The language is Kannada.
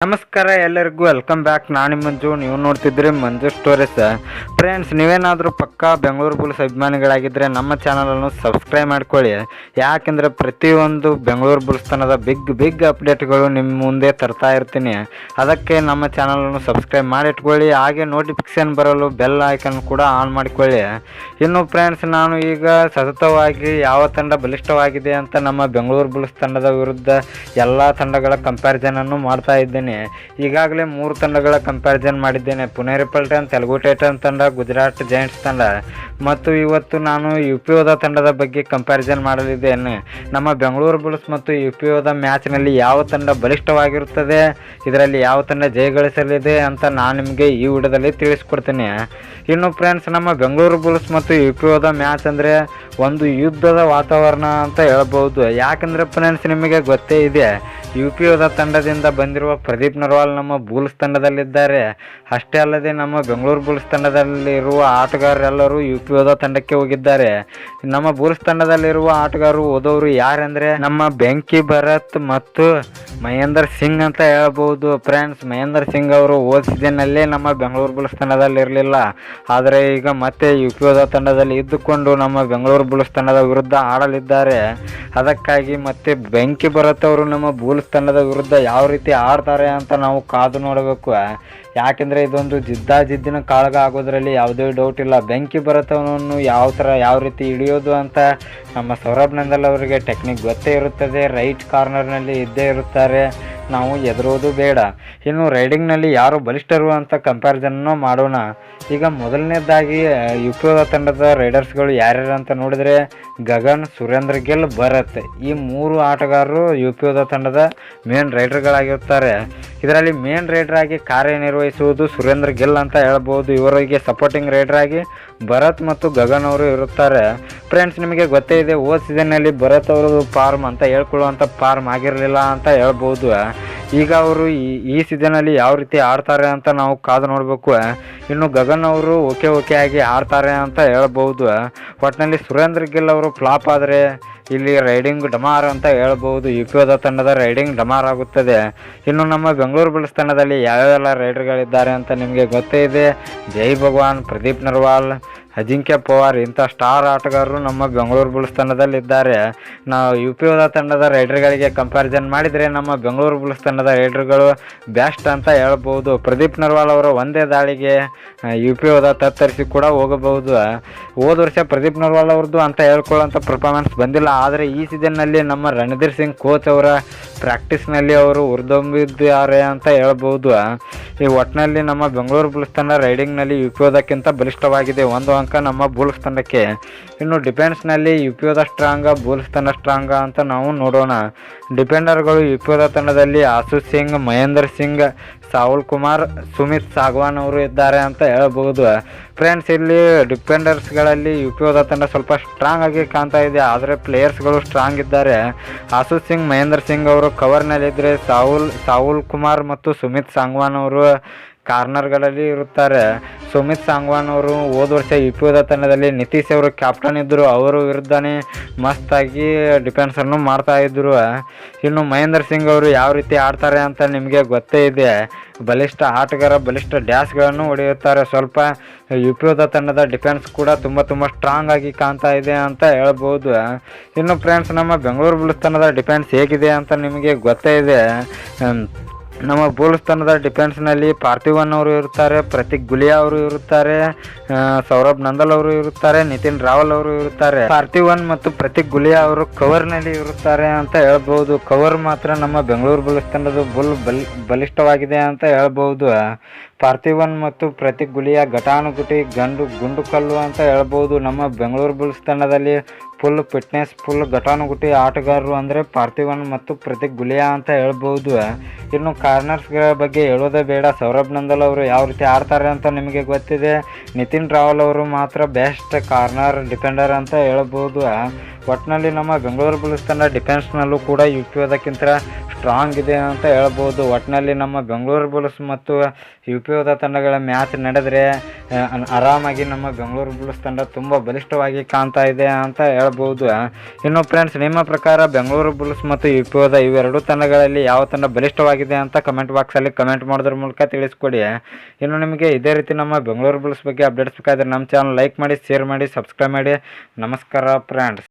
ನಮಸ್ಕಾರ ಎಲ್ಲರಿಗೂ ವೆಲ್ಕಮ್ ಬ್ಯಾಕ್. ನಾನು ಮಂಜು, ನೀವು ನೋಡ್ತಿದ್ರಿ ಮಂಜು ಸ್ಟೋರೀಸ್. ಫ್ರೆಂಡ್ಸ್, ನೀವೇನಾದರೂ ಪಕ್ಕಾ ಬೆಂಗಳೂರು ಬುಲ್ಸ್ ಅಭಿಮಾನಿಗಳಾಗಿದ್ದರೆ ನಮ್ಮ ಚಾನಲನ್ನು ಸಬ್ಸ್ಕ್ರೈಬ್ ಮಾಡ್ಕೊಳ್ಳಿ. ಯಾಕೆಂದರೆ ಪ್ರತಿಯೊಂದು ಬೆಂಗಳೂರು ಬುಲ್ಸ್ ತನದ ಬಿಗ್ ಅಪ್ಡೇಟ್ಗಳು ನಿಮ್ಮ ಮುಂದೆ ತರ್ತಾ ಇರ್ತೀನಿ. ಅದಕ್ಕೆ ನಮ್ಮ ಚಾನಲನ್ನು ಸಬ್ಸ್ಕ್ರೈಬ್ ಮಾಡಿಟ್ಕೊಳ್ಳಿ. ಹಾಗೆ ನೋಟಿಫಿಕೇಷನ್ ಬರಲು ಬೆಲ್ ಐಕನ್ ಕೂಡ ಆನ್ ಮಾಡಿಕೊಳ್ಳಿ. ಇನ್ನು ಫ್ರೆಂಡ್ಸ್, ನಾನು ಈಗ ಸತತವಾಗಿ ಯಾವ ತಂಡ ಬಲಿಷ್ಠವಾಗಿದೆ ಅಂತ ನಮ್ಮ ಬೆಂಗಳೂರು ಬುಲ್ಸ್ ತಂಡದ ವಿರುದ್ಧ ಎಲ್ಲ ತಂಡಗಳ ಕಂಪ್ಯಾರಿಸನನ್ನು ಮಾಡ್ತಾ ಇದ್ದೇನೆ. ಈಗಾಗಲೇ 3 ತಂಡಗಳ ಕಂಪ್ಯಾರಿಸನ್ ಮಾಡಿದ್ದೇನೆ: ಪುಣೆ ಪಲ್ಟನ್, ತೆಲುಗು ಟೈಟನ್ ತಂಡ, ಗುಜರಾತ್ ಜೈಂಟ್ಸ್ ತಂಡ. ಮತ್ತು ಇವತ್ತು ನಾನು UPOದ ತಂಡದ ಬಗ್ಗೆ ಕಂಪ್ಯಾರಿಸನ್ ಮಾಡಲಿದ್ದೇನೆ. ನಮ್ಮ ಬೆಂಗಳೂರು ಬುಲ್ಸ್ ಮತ್ತು UPOದ ಮ್ಯಾಚ್ನಲ್ಲಿ ಯಾವ ತಂಡ ಬಲಿಷ್ಠವಾಗಿರುತ್ತದೆ, ಇದರಲ್ಲಿ ಯಾವ ತಂಡ ಜಯಗಳಿಸಲಿದೆ ಅಂತ ನಾನು ನಿಮಗೆ ಈ ವಿಡಿಯೋದಲ್ಲಿ ತಿಳಿಸ್ಕೊಡ್ತೀನಿ. ಇನ್ನು ಫ್ರೆಂಡ್ಸ್, ನಮ್ಮ ಬೆಂಗಳೂರು ಬುಲ್ಸ್ ಮತ್ತು UPOದ ಮ್ಯಾಚ್ ಅಂದರೆ ಒಂದು ಯುದ್ಧದ ವಾತಾವರಣ ಅಂತ ಹೇಳ್ಬೋದು. ಯಾಕಂದರೆ ಫ್ರೆಂಡ್ಸ್, ನಿಮಗೆ ಗೊತ್ತೇ ಇದೆ, UPOದ ತಂಡದಿಂದ ಬಂದಿರುವ ಪ್ರದೀಪ್ ನರ್ವಾಲ್ ನಮ್ಮ ಬುಲ್ಸ್ ತಂಡದಲ್ಲಿದ್ದಾರೆ. ಅಷ್ಟೇ ಅಲ್ಲದೆ ನಮ್ಮ ಬೆಂಗಳೂರು ಬುಲ್ಸ್ ತಂಡದಲ್ಲಿರುವ ಆಟಗಾರರೆಲ್ಲರೂ UPOದ ತಂಡಕ್ಕೆ ಹೋಗಿದ್ದಾರೆ. ನಮ್ಮ ಬುಲ್ಸ್ ತಂಡದಲ್ಲಿರುವ ಆಟಗಾರರು ಹೋದವರು ಯಾರೆಂದರೆ ನಮ್ಮ ಬೆಂಕಿ ಭರತ್ ಮತ್ತು ಮಹೇಂದರ್ ಸಿಂಗ್ ಅಂತ ಹೇಳ್ಬೋದು. ಫ್ರೆಂಡ್ಸ್, ಮಹೇಂದರ್ ಸಿಂಗ್ ಅವರು ಹೋದ ಸೀಸನ್ನಲ್ಲೇ ನಮ್ಮ ಬೆಂಗಳೂರು ಬುಲ್ಸ್ ತಂಡದಲ್ಲಿ ಇರಲಿಲ್ಲ. ಆದರೆ ಈಗ ಮತ್ತೆ UPOದ ತಂಡದಲ್ಲಿ ಇದ್ದುಕೊಂಡು ನಮ್ಮ ಬೆಂಗಳೂರು ಬುಲ್ಸ್ ತಂಡದ ವಿರುದ್ಧ ಆಡಲಿದ್ದಾರೆ. ಅದಕ್ಕಾಗಿ ಮತ್ತೆ ಬೆಂಕಿ ಭರತ್ ಅವರು ನಮ್ಮ ಬುಲ್ಸ್ ತಂಡದ ವಿರುದ್ಧ ಯಾವ ರೀತಿ ಆಡ್ತಾರೆ ಅಂತ ನಾವು ಕಾದು ನೋಡಬೇಕು. ಯಾಕೆಂದರೆ ಇದೊಂದು ಜಿದ್ದಿನ ಕಾಳಗ ಆಗೋದ್ರಲ್ಲಿ ಯಾವುದೇ ಡೌಟ್ ಇಲ್ಲ. ಬೆಂಕಿ ಭರತ್ ಅವನನ್ನು ಯಾವ ರೀತಿ ಹಿಡಿಯೋದು ಅಂತ ನಮ್ಮ ಸೌರಭ್ ನಂದಲ್ ಅವರಿಗೆ ಟೆಕ್ನಿಕ್ ಗೊತ್ತೇ ಇರುತ್ತದೆ. ರೈಟ್ ಕಾರ್ನರ್ನಲ್ಲಿ ಇದ್ದೇ ಇರುತ್ತಾರೆ, ನಾವು ಎದುರೋದು ಬೇಡ. ಇನ್ನು ರೈಡಿಂಗ್ನಲ್ಲಿ ಯಾರು ಬಲಿಷ್ಠರು ಅಂತ ಕಂಪ್ಯಾರಿಸನ್ನು ಮಾಡೋಣ. ಈಗ ಮೊದಲನೇದಾಗಿ UPOದ ತಂಡದ ರೈಡರ್ಸ್ಗಳು ಯಾರ್ಯಾರು ಅಂತ ನೋಡಿದರೆ ಗಗನ್, ಸುರೇಂದ್ರ ಗಿಲ್, ಭರತ್, ಈ 3 ಆಟಗಾರರು UPOದ ತಂಡದ ಮೇನ್ ರೈಡರ್ಗಳಾಗಿರ್ತಾರೆ. ಇದರಲ್ಲಿ ಮೇನ್ ರೈಡರ್ ಆಗಿ ಕಾರ್ಯನಿರ್ವಹಿಸುವುದು ಸುರೇಂದ್ರ ಗಿಲ್ ಅಂತ ಹೇಳ್ಬೋದು. ಇವರಿಗೆ ಸಪೋರ್ಟಿಂಗ್ ರೈಡರ್ ಆಗಿ ಭರತ್ ಮತ್ತು ಗಗನ್ ಅವರು ಇರುತ್ತಾರೆ. ಫ್ರೆಂಡ್ಸ್, ನಿಮಗೆ ಗೊತ್ತೇ ಇದೆ, ಹೋದ ಸೀಸನ್ನಲ್ಲಿ ಭರತ್ ಅವರು ಫಾರ್ಮ್ ಅಂತ ಹೇಳ್ಕೊಳ್ಳುವಂಥ ಫಾರ್ಮ್ ಆಗಿರಲಿಲ್ಲ ಅಂತ ಹೇಳ್ಬೋದು. ಈಗ ಅವರು ಈ ಸೀಸನಲ್ಲಿ ಯಾವ ರೀತಿ ಆಡ್ತಾರೆ ಅಂತ ನಾವು ಕಾದು ನೋಡಬೇಕು. ಇನ್ನು ಗಗನ್ ಅವರು ಓಕೆ ಆಗಿ ಆಡ್ತಾರೆ ಅಂತ ಹೇಳ್ಬೋದು. ಒಟ್ಟಿನಲ್ಲಿ ಸುರೇಂದ್ರ ಗಿಲ್ ಅವರು ಫ್ಲಾಪ್ ಆದರೆ ಇಲ್ಲಿ ರೈಡಿಂಗ್ ಡಮಾರ್ ಅಂತ ಹೇಳ್ಬೋದು. UPOದ ತಂಡದ ರೈಡಿಂಗ್ ಡಮಾರ್ ಆಗುತ್ತದೆ. ಇನ್ನು ನಮ್ಮ ಬೆಂಗಳೂರು ಬುಲ್ಸ್ ತಂಡದಲ್ಲಿ ಯಾವ್ಯಾವೆಲ್ಲ ರೈಡರ್ಗಳಿದ್ದಾರೆ ಅಂತ ನಿಮಗೆ ಗೊತ್ತೇ ಇದೆ. ಜೈ ಭಗವಾನ್, ಪ್ರದೀಪ್ ನರ್ವಾಲ್, ಅಜಿಂಕ್ಯ ಪವಾರ್, ಇಂಥ ಸ್ಟಾರ್ ಆಟಗಾರರು ನಮ್ಮ ಬೆಂಗಳೂರು ಬುಲ್ಸ್ ತಂಡದಲ್ಲಿದ್ದಾರೆ. ನಾವು UPOದ ತಂಡದ ರೈಡರ್ಗಳಿಗೆ ಕಂಪ್ಯಾರಿಸನ್ ಮಾಡಿದರೆ ನಮ್ಮ ಬೆಂಗಳೂರು ಬುಲ್ಸ್ ತಂಡದ ರೈಡರ್ಗಳು ಬೆಸ್ಟ್ ಅಂತ ಹೇಳ್ಬೋದು. ಪ್ರದೀಪ್ ನರ್ವಾಲ್ ಅವರ ಒಂದೇ ದಾಳಿಗೆ UPOದ ತತ್ತರಿಸಿ ಕೂಡ ಹೋಗಬಹುದು. ಹೋದ ವರ್ಷ ಪ್ರದೀಪ್ ನರ್ವಾಲ್ ಅವ್ರದ್ದು ಅಂತ ಹೇಳ್ಕೊಳ್ಳೋಂಥ ಪರ್ಫಾರ್ಮೆನ್ಸ್ ಬಂದಿಲ್ಲ. ಆದರೆ ಈ ಸೀಸನ್ನಲ್ಲಿ ನಮ್ಮ ರಣಧೀರ್ ಸಿಂಗ್ ಕೋಚ್ ಅವರ ಪ್ರಾಕ್ಟೀಸ್ನಲ್ಲಿ ಅವರು ಹುರಿದೊಂಬಿದ್ದಾರೆ ಅಂತ ಹೇಳ್ಬೋದು. ಈ ಒಟ್ಟಿನಲ್ಲಿ ನಮ್ಮ ಬೆಂಗಳೂರು ಬುಲ್ಸ್ ತಂಡ ರೈಡಿಂಗ್ನಲ್ಲಿ UPOದಕ್ಕಿಂತ ಬಲಿಷ್ಠವಾಗಿದೆ, 1 ಅಂಕ ನಮ್ಮ ಬುಲ್ಸ್ ತಂಡಕ್ಕೆ. ಇನ್ನು ಡಿಫೆನ್ಸ್ನಲ್ಲಿ UPOದ ಸ್ಟ್ರಾಂಗ, ಬುಲ್ಸ್ ತಂಡ ಸ್ಟ್ರಾಂಗ ಅಂತ ನಾವು ನೋಡೋಣ. ಡಿಫೆಂಡರ್ಗಳು UPOದ ತಂಡದಲ್ಲಿ ಆಸು ಸಿಂಗ್, ಮಹೇಂದರ್ ಸಿಂಗ್, ಸಾಹುಲ್ ಕುಮಾರ್, ಸುಮಿತ್ ಸಾಗ್ವಾನ್ ಅವರು ಇದ್ದಾರೆ ಅಂತ ಹೇಳ್ಬೋದು. ಫ್ರೆಂಡ್ಸ್, ಇಲ್ಲಿ ಡಿಫೆಂಡರ್ಸ್ಗಳಲ್ಲಿ UPOದ ತಂಡ ಸ್ವಲ್ಪ ಸ್ಟ್ರಾಂಗ್ ಆಗಿ ಕಾಣ್ತಾ ಇದೆ, ಆದರೆ ಪ್ಲೇಯರ್ಸ್ಗಳು ಸ್ಟ್ರಾಂಗ್ ಇದ್ದಾರೆ. ಆಸು ಸಿಂಗ್, ಮಹೇಂದರ್ ಸಿಂಗ್ ಅವರು ಕವರ್ನಲ್ಲಿದ್ದರೆ ಸಾಹುಲ್ ಕುಮಾರ್ ಮತ್ತು ಸುಮಿತ್ ಸಾಂಗ್ವಾನ್ ಅವರು ಕಾರ್ನರ್ಗಳಲ್ಲಿ ಇರುತ್ತಾರೆ. ಸುಮಿತ್ ಸಾಂಗ್ವಾನ್ ಅವರು ಹೋದ ವರ್ಷ UPOದ ತಂಡದಲ್ಲಿ ನಿತೀಶ್ ಅವರು ಕ್ಯಾಪ್ಟನ್ ಇದ್ದರು. ಅವರು ವಿರುದ್ಧನೇ ಮಸ್ತಾಗಿ ಡಿಫೆನ್ಸನ್ನು ಮಾಡ್ತಾಯಿದ್ರು. ಇನ್ನು ಮಹೇಂದರ್ ಸಿಂಗ್ ಅವರು ಯಾವ ರೀತಿ ಆಡ್ತಾರೆ ಅಂತ ನಿಮಗೆ ಗೊತ್ತೇ ಇದೆ. ಬಲಿಷ್ಠ ಆಟಗಾರ, ಬಲಿಷ್ಠ ಡ್ಯಾಶ್ಗಳನ್ನು ಹೊಡೆಯುತ್ತಾರೆ. ಸ್ವಲ್ಪ UPOದ ತಂಡದ ಡಿಫೆನ್ಸ್ ಕೂಡ ತುಂಬ ಸ್ಟ್ರಾಂಗ್ ಆಗಿ ಕಾಣ್ತಾ ಇದೆ ಅಂತ ಹೇಳ್ಬೋದು. ಇನ್ನು ಫ್ರೆಂಡ್ಸ್, ನಮ್ಮ ಬೆಂಗಳೂರು ಬುಲ್ಸ್ ತಂಡದ ಡಿಫೆನ್ಸ್ ಹೇಗಿದೆ ಅಂತ ನಿಮಗೆ ಗೊತ್ತೇ ಇದೆ. ನಮ್ಮ ಬುಲ್ಸ್ ತಂಡದ ಡಿಫೆನ್ಸ್ನಲ್ಲಿ ಪಾರ್ಥಿವನ್ ಅವರು ಇರುತ್ತಾರೆ, ಪ್ರತೀಕ್ ಗುಲಿಯಾ ಅವರು ಇರುತ್ತಾರೆ, ಸೌರಭ್ ನಂದಲ್ ಅವರು ಇರುತ್ತಾರೆ, ನಿತಿನ್ ರಾವಲ್ ಅವರು ಇರುತ್ತಾರೆ. ಪಾರ್ಥಿವನ್ ಮತ್ತು ಪ್ರತೀಕ್ ಗುಲಿಯಾ ಅವರು ಕವರ್ನಲ್ಲಿ ಇರುತ್ತಾರೆ ಅಂತ ಹೇಳ್ಬೋದು. ಕವರ್ ಮಾತ್ರ ನಮ್ಮ ಬೆಂಗಳೂರು ಬುಲ್ಸ್ ತಂಡದ ಬಲಿಷ್ಠವಾಗಿದೆ ಅಂತ ಹೇಳ್ಬೋದು. ಪಾರ್ಥಿವನ್ ಮತ್ತು ಪ್ರತೀಕ್ ಗುಲಿಯಾ ಘಟಾನುಘಟಿ ಗುಂಡು ಕಲ್ಲು ಅಂತ ಹೇಳ್ಬೋದು. ನಮ್ಮ ಬೆಂಗಳೂರು ಬುಲ್ಸ್ ತಂಡದಲ್ಲಿ ಫುಲ್ ಫಿಟ್ನೆಸ್, ಫುಲ್ ಘಟಾನುಘಟಿ ಆಟಗಾರರು ಅಂದರೆ ಪಾರ್ಥಿವನ್ ಮತ್ತು ಪ್ರತೀಕ್ ಗುಲಿಯಾ ಅಂತ ಹೇಳ್ಬೋದು. ಇನ್ನು ಕಾರ್ನರ್ಸ್ಗಳ ಬಗ್ಗೆ ಹೇಳೋದೇ ಬೇಡ. ಸೌರಭ್ ನಂದಲ್ ಅವರು ಯಾವ ರೀತಿ ಆಡ್ತಾರೆ ಅಂತ ನಿಮಗೆ ಗೊತ್ತಿದೆ. ನಿತಿನ್ ರಾವಲ್ ಅವರು ಮಾತ್ರ ಬೆಸ್ಟ್ ಕಾರ್ನರ್ ಡಿಫೆಂಡರ್ ಅಂತ ಹೇಳ್ಬೋದು. ಒಟ್ಟಿನಲ್ಲಿ ನಮ್ಮ ಬೆಂಗಳೂರು ಬುಲ್ಸ್ ತಂಡ ಡಿಫೆನ್ಸ್ನಲ್ಲೂ ಕೂಡ ಯು ಪಿ ಓದಕ್ಕಿಂತ ಸ್ಟ್ರಾಂಗ್ ಇದೆ ಅಂತ ಹೇಳ್ಬೋದು. ಒಟ್ಟಿನಲ್ಲಿ ನಮ್ಮ ಬೆಂಗಳೂರು ಬುಲ್ಸ್ ಮತ್ತು ಯು ಪಿ ಓದ ತಂಡಗಳ ಮ್ಯಾಚ್ ನಡೆದರೆ ಆರಾಮಾಗಿ ನಮ್ಮ ಬೆಂಗಳೂರು ಬುಲ್ಸ್ ತಂಡ ತುಂಬ ಬಲಿಷ್ಠವಾಗಿ ಕಾಣ್ತಾ ಇದೆ ಅಂತ ಹೇಳ್ಬೋದು. ಇನ್ನು ಫ್ರೆಂಡ್ಸ್, ನಿಮ್ಮ ಪ್ರಕಾರ ಬೆಂಗಳೂರು ಬುಲ್ಸ್ ಮತ್ತು ಯು ಪಿ ಓದ ಇವೆರಡೂ ತಂಡಗಳಲ್ಲಿ ಯಾವ ತಂಡ ಬಲಿಷ್ಠವಾಗಿದೆ ಅಂತ ಕಮೆಂಟ್ ಬಾಕ್ಸಲ್ಲಿ ಕಮೆಂಟ್ ಮಾಡೋದ್ರ ಮೂಲಕ ತಿಳಿಸ್ಕೊಡಿ. ಇನ್ನು ನಿಮಗೆ ಇದೇ ರೀತಿ ನಮ್ಮ ಬೆಂಗಳೂರು ಬುಲ್ಸ್ ಬಗ್ಗೆ ಅಪ್ಡೇಟ್ಸ್ ಬೇಕಾದರೆ ನಮ್ಮ ಚಾನಲ್ ಲೈಕ್ ಮಾಡಿ, ಶೇರ್ ಮಾಡಿ, ಸಬ್ಸ್ಕ್ರೈಬ್ ಮಾಡಿ. ನಮಸ್ಕಾರ ಫ್ರೆಂಡ್ಸ್.